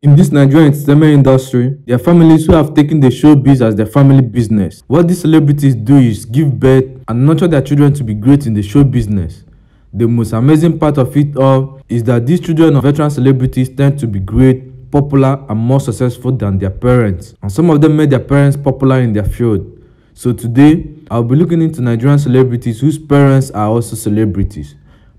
In this Nigerian entertainment industry, there are families who have taken the showbiz as their family business. What these celebrities do is give birth and nurture their children to be great in the show business. The most amazing part of it all is that these children of veteran celebrities tend to be great, popular, and more successful than their parents. And some of them made their parents popular in their field. So today, I'll be looking into Nigerian celebrities whose parents are also celebrities.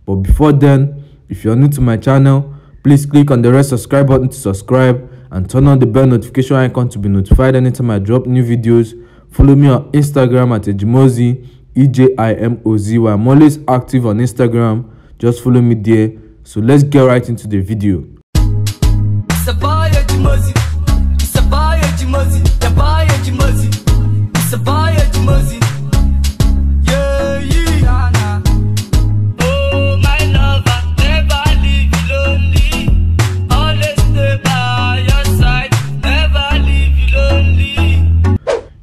But before then, if you're new to my channel, please click on the red subscribe button to subscribe and turn on the bell notification icon to be notified anytime I drop new videos. Follow me on Instagram at Ejimozi, EJIMOZY. I'm always active on Instagram. Just follow me there. So let's get right into the video.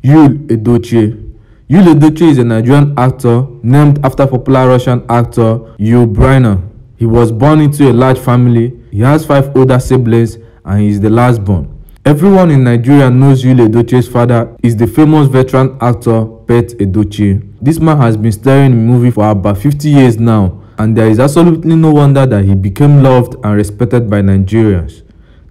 Yul Edochie. Yul Edochie is a Nigerian actor named after popular Russian actor Yul Brynner. He was born into a large family. He has 5 older siblings and he is the last born. Everyone in Nigeria knows Yul Edochie's father is the famous veteran actor Pete Edochie. This man has been starring in movies for about 50 years now, and there is absolutely no wonder that he became loved and respected by Nigerians.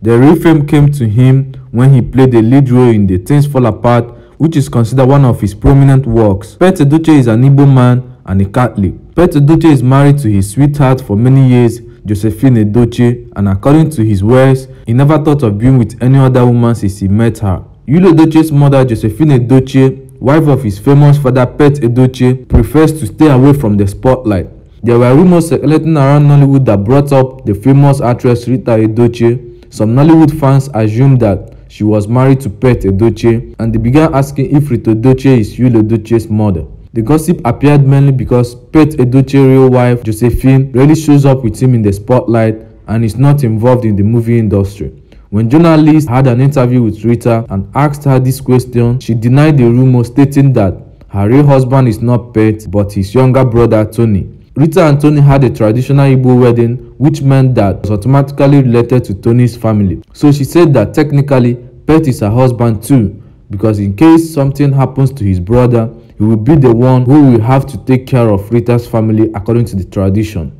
The real fame came to him when he played a lead role in The Things Fall Apart, which is considered one of his prominent works. Pete Edochie is an Igbo man and a Catholic. Pete Edochie is married to his sweetheart for many years, Josephine Edochie, and according to his words, he never thought of being with any other woman since he met her. Yul Edochie's mother, Josephine Edochie, wife of his famous father Pete Edochie, prefers to stay away from the spotlight. There were rumors circulating around Nollywood that brought up the famous actress Rita Edochie. Some Nollywood fans assumed that she was married to Pete Edochie, and they began asking if Rita Edochie is Yul Edochie's mother. The gossip appeared mainly because Pete Edochie's real wife, Josephine, rarely shows up with him in the spotlight and is not involved in the movie industry. When journalists had an interview with Rita and asked her this question, she denied the rumor, stating that her real husband is not Pete but his younger brother Tony. Rita and Tony had a traditional Igbo wedding, which meant that it was automatically related to Tony's family. So she said that technically Pete is her husband too, because in case something happens to his brother, he will be the one who will have to take care of Rita's family according to the tradition.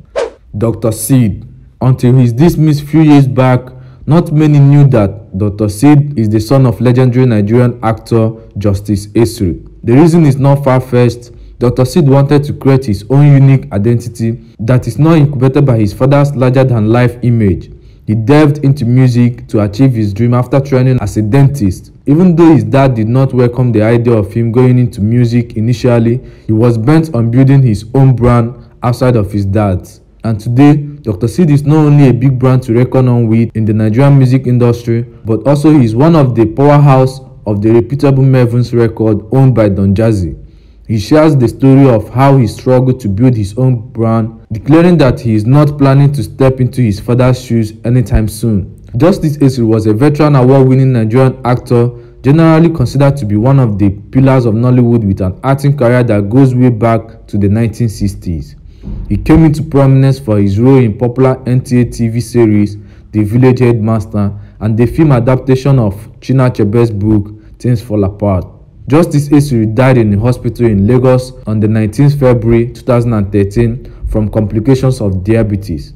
Dr. Seed. Until his dismissed few years back, not many knew that Dr. Seed is the son of legendary Nigerian actor Justice Esri. The reason is not far-fetched. Dr. Seed wanted to create his own unique identity that is not incubated by his father's larger-than-life image. He delved into music to achieve his dream after training as a dentist. Even though his dad did not welcome the idea of him going into music initially, he was bent on building his own brand outside of his dad's. And today, Dr. Seed is not only a big brand to reckon on with in the Nigerian music industry, but also he is one of the powerhouse of the reputable Mavens record owned by Don Jazzy. He shares the story of how he struggled to build his own brand, declaring that he is not planning to step into his father's shoes anytime soon. Justice Esri was a veteran award-winning Nigerian actor, generally considered to be one of the pillars of Nollywood with an acting career that goes way back to the 1960s. He came into prominence for his role in popular NTA TV series The Village Headmaster and the film adaptation of Chinua Achebe's book Things Fall Apart. Justice Esri died in a hospital in Lagos on the 19th February 2013 from complications of diabetes.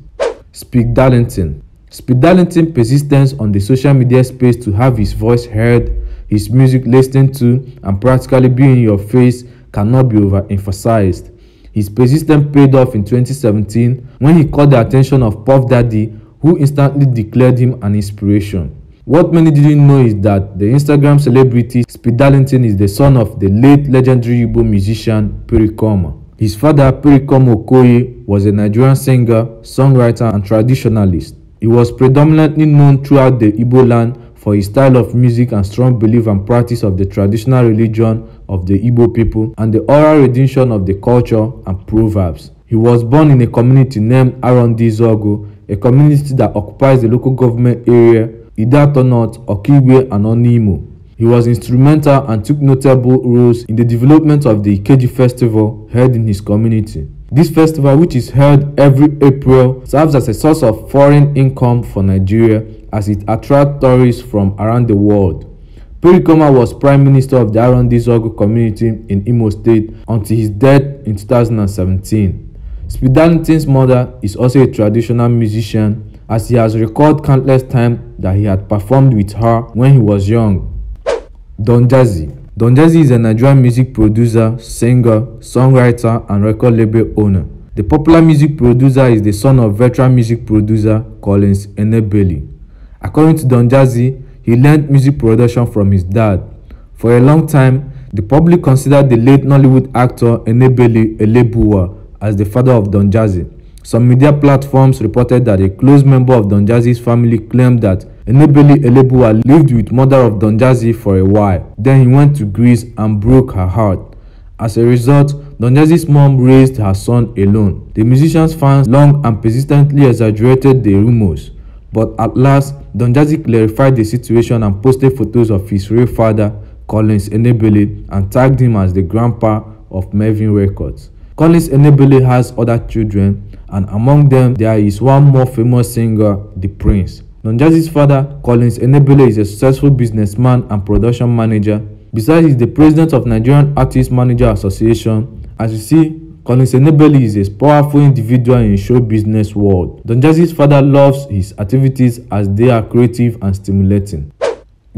Speed Darlington. Speed Darlington's persistence on the social media space to have his voice heard, his music listened to, and practically be in your face cannot be overemphasized. His persistence paid off in 2017 when he caught the attention of Puff Daddy, who instantly declared him an inspiration. What many didn't know is that the Instagram celebrity Speed Darlington is the son of the late legendary Igbo musician Pericoma. His father, Pericoma Okoye, was a Nigerian singer, songwriter, and traditionalist. He was predominantly known throughout the Igbo land for his style of music and strong belief and practice of the traditional religion of the Igbo people and the oral rendition of the culture and proverbs. He was born in a community named Arondi Zogo, a community that occupies the local government area Idato North, Okigwe, and Onimo. He was instrumental and took notable roles in the development of the Ikeji festival held in his community. This festival, which is held every April, serves as a source of foreign income for Nigeria, as it attracts tourists from around the world. Pericoma was Prime Minister of the Arondi Zogo community in Imo State until his death in 2017. Speed Darlington's mother is also a traditional musician, as he has recorded countless times that he had performed with her when he was young. Don Jazzy. Don Jazzy is a Nigerian music producer, singer, songwriter, and record label owner. The popular music producer is the son of veteran music producer Collins Enebeli. According to Don Jazzy, he learned music production from his dad. For a long time, the public considered the late Nollywood actor Enebeli Elebuwa as the father of Don Jazzy. Some media platforms reported that a close member of Don Jazzy's family claimed that Enebeli Elebuwa lived with mother of Don Jazzy for a while. Then he went to Greece and broke her heart. As a result, Don Jazzy's mom raised her son alone. The musician's fans long and persistently exaggerated the rumors, but at last, Don Jazzy clarified the situation and posted photos of his real father, Collins Enebeli, and tagged him as the grandpa of Mervyn Records. Collins Enebeli has other children, and among them there is one more famous singer, The Prince. Don Jazzy's father, Collins Enebeli, is a successful businessman and production manager. Besides, he is the president of Nigerian Artist Manager Association. As you see, Collins Enebeli is a powerful individual in the show business world. Don Jazzy's father loves his activities as they are creative and stimulating.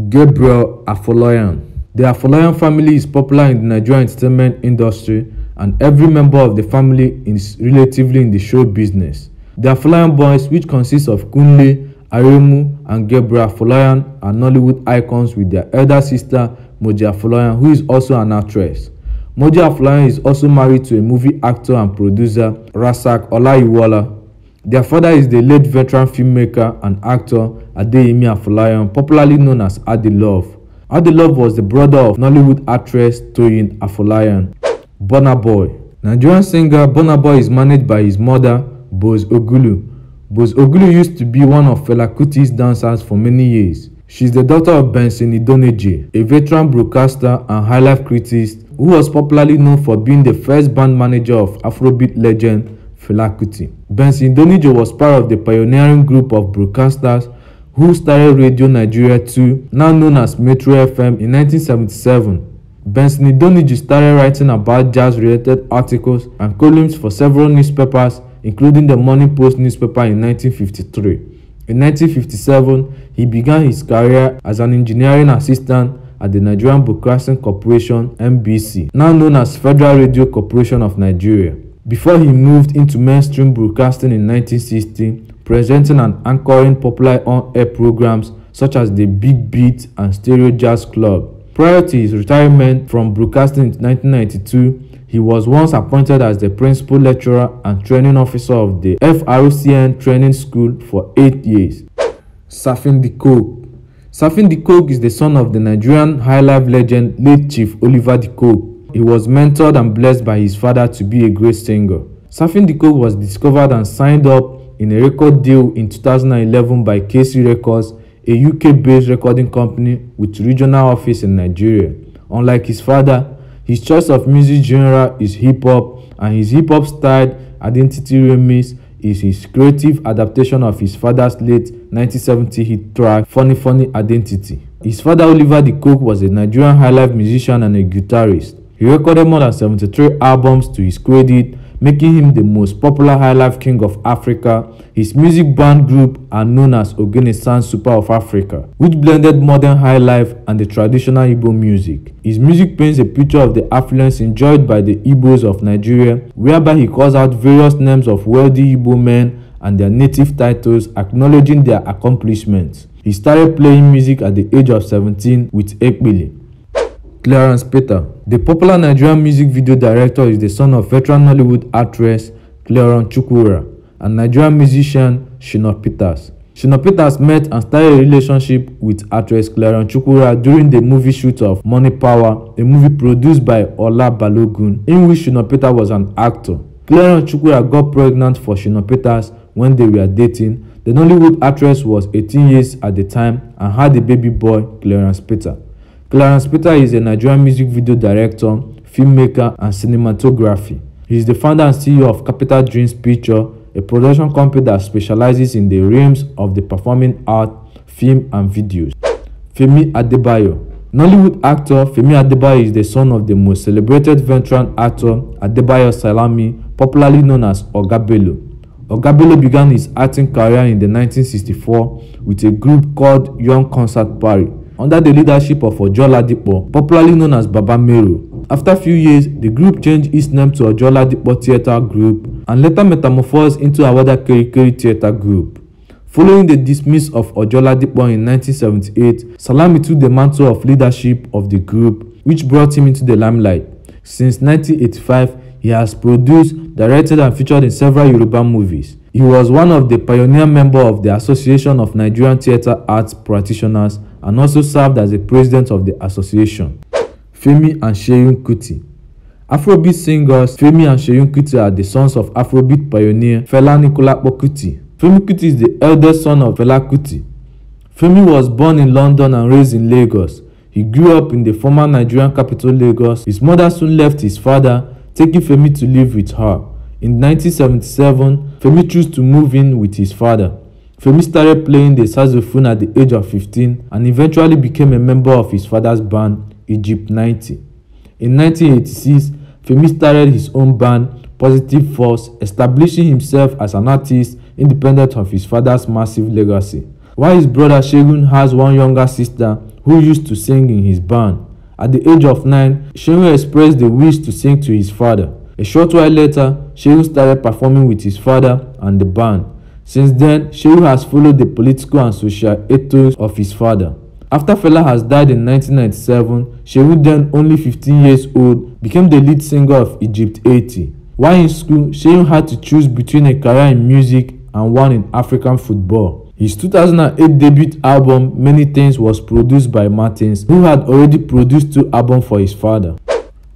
Gabriel Afolayan. The Afolayan family is popular in the Nigerian entertainment industry, and every member of the family is relatively in the show business. The Afolayan boys, which consists of Kunle, Aremu, and Gabriel Afolayan, are Nollywood icons with their elder sister Moji Afolayan, who is also an actress. Moji Afolayan is also married to a movie actor and producer, Rasak Olayiwola. Their father is the late veteran filmmaker and actor Adeyemi Afolayan, popularly known as Adelove. Adelove was the brother of Nollywood actress Toyin Afolayan. Burna Boy. Nigerian singer Burna Boy is managed by his mother, Boz Ogulu. Boz Ogulu used to be one of Fela Kuti's dancers for many years. She is the daughter of Benson Idoneje, a veteran broadcaster and high-life critic who was popularly known for being the first band manager of Afrobeat legend Fela Kuti. Benson Idoneje was part of the pioneering group of broadcasters who started Radio Nigeria 2, now known as Metro FM, in 1977. Benson Idoneje started writing about jazz-related articles and columns for several newspapers, including the Morning Post newspaper in 1953. In 1957, he began his career as an engineering assistant at the Nigerian Broadcasting Corporation (NBC), now known as Federal Radio Corporation of Nigeria, before he moved into mainstream broadcasting in 1960, presenting and anchoring popular on-air programs such as The Big Beat and Stereo Jazz Club. Prior to his retirement from broadcasting in 1992, he was once appointed as the principal lecturer and training officer of the FRCN Training School for 8 years. Safin De Coke. Safin De Coke is the son of the Nigerian high-life legend late Chief Oliver De Coke. He was mentored and blessed by his father to be a great singer. Safin De Coke was discovered and signed up in a record deal in 2011 by KC Records, a UK-based recording company with regional office in Nigeria. Unlike his father, his choice of music genre is hip-hop, and his hip-hop style Identity Remix is his creative adaptation of his father's late 1970 hit track Funny Funny Identity. His father Oliver De Coke was a Nigerian high-life musician and a guitarist. He recorded more than 73 albums to his credit, making him the most popular high-life king of Africa. His music band group are known as Ogene Sound Super of Africa, which blended modern high-life and the traditional Igbo music. His music paints a picture of the affluence enjoyed by the Igbos of Nigeria, whereby he calls out various names of wealthy Igbo men and their native titles, acknowledging their accomplishments. He started playing music at the age of 17 with Ekpili. Clarence Peter. The popular Nigerian music video director is the son of veteran Nollywood actress Clarence Chukwura and Nigerian musician Shina Peters. Shina Peters met and started a relationship with actress Clarence Chukwura during the movie shoot of Money Power, a movie produced by Ola Balogun, in which Shina Peters was an actor. Clarence Chukwura got pregnant for Shina Peters when they were dating. The Nollywood actress was 18 years at the time and had a baby boy, Clarence Peter. Clarence Peter is a Nigerian music video director, filmmaker, and cinematography. He is the founder and CEO of Capital Dreams Picture, a production company that specializes in the realms of the performing art, film and videos. Femi Adebayo. Nollywood actor Femi Adebayo is the son of the most celebrated veteran actor Adebayo Salami, popularly known as Oga Bello. Oga Bello began his acting career in 1964 with a group called Young Concert Party under the leadership of Ojo Ladipo, popularly known as Baba Mero. After a few years, the group changed its name to Ojo Ladipo Theatre Group and later metamorphosed into Awada Kerikeri Theatre Group. Following the dismiss of Ojo Ladipo in 1978, Salami took the mantle of leadership of the group, which brought him into the limelight. Since 1985, he has produced, directed and featured in several Yoruba movies. He was one of the pioneer members of the Association of Nigerian Theatre Arts Practitioners and also served as the president of the association. Femi and Seun Kuti. Afrobeat singers Femi and Seun Kuti are the sons of Afrobeat pioneer Fela Anikulapo Kuti. Femi Kuti is the eldest son of Fela Kuti. Femi was born in London and raised in Lagos. He grew up in the former Nigerian capital Lagos. His mother soon left his father, taking Femi to live with her. In 1977, Femi chose to move in with his father. Femi started playing the saxophone at the age of 15 and eventually became a member of his father's band, Egypt 90. In 1986, Femi started his own band, Positive Force, establishing himself as an artist independent of his father's massive legacy. While his brother Segun has one younger sister who used to sing in his band. At the age of 9, Segun expressed the wish to sing to his father. A short while later, Segun started performing with his father and the band. Since then, Segun has followed the political and social ethos of his father. After Fela has died in 1997, Segun, then only 15 years old, became the lead singer of Egypt 80. While in school, Segun had to choose between a career in music and one in African football. His 2008 debut album, Many Things, was produced by Martins, who had already produced 2 albums for his father.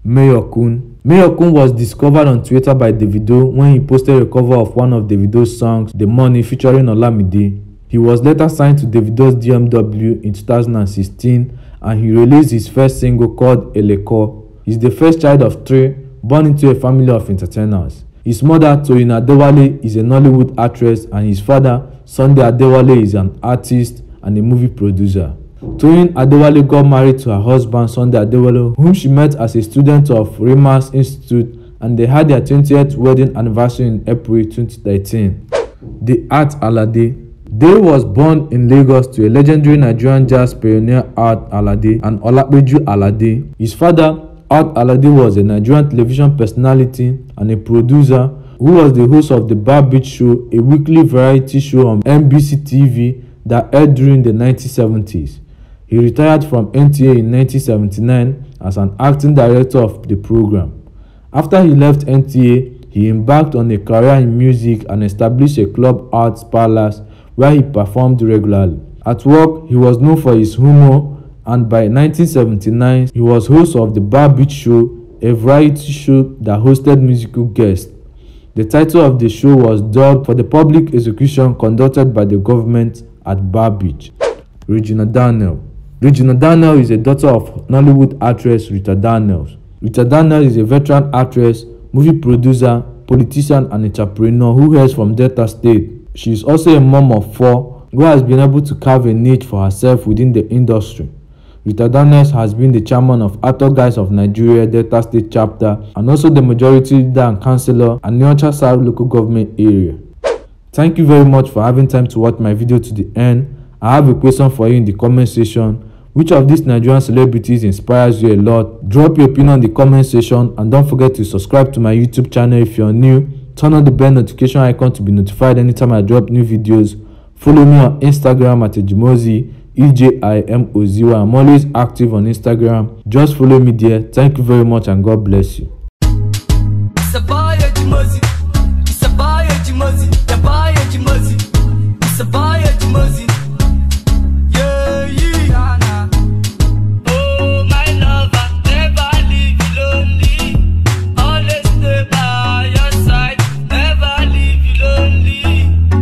Mayor Kun. Mayor Kun was discovered on Twitter by Davido when he posted a cover of one of Davido's songs, The Money, featuring Olamide. He was later signed to Davido's DMW in 2016 and he released his first single called Eleko. He is the first child of 3, born into a family of entertainers. His mother, Toyin Adewale, is a Nollywood actress and his father, Sunday Adewale, is an artist and a movie producer. Toyin Adewale got married to her husband, Sunday Adewale, whom she met as a student of Remas Institute, and they had their 20th wedding anniversary in April 2013. The Art Alade. Dare was born in Lagos to a legendary Nigerian jazz pioneer Art Alade and Olapeju Alade. His father, Art Alade, was a Nigerian television personality and a producer who was the host of the Bar Beach Show, a weekly variety show on NBC TV that aired during the 1970s. He retired from NTA in 1979 as an acting director of the program. After he left NTA, he embarked on a career in music and established a club, Arts Palace, where he performed regularly. At work, he was known for his humor, and by 1979, he was host of the Bar Beach Show, a variety show that hosted musical guests. The title of the show was dubbed for the public execution conducted by the government at Bar Beach. Regina Daniel. Regina Daniel is a daughter of Nollywood actress Rita Daniels. Rita Daniels is a veteran actress, movie producer, politician and entrepreneur who hails from Delta State. She is also a mom of 4 who has been able to carve a niche for herself within the industry. Rita Daniels has been the chairman of Actor Guides of Nigeria Delta State Chapter and also the majority leader and councillor at Nyocha South local government area. Thank you very much for having time to watch my video to the end. I have a question for you in the comment section. Which of these Nigerian celebrities inspires you a lot? Drop your opinion in the comment section and don't forget to subscribe to my YouTube channel if you're new. Turn on the bell notification icon to be notified anytime I drop new videos. Follow me on Instagram at Ejimozi, EJIMOZY. I'm always active on Instagram. Just follow me there. Thank you very much and God bless you.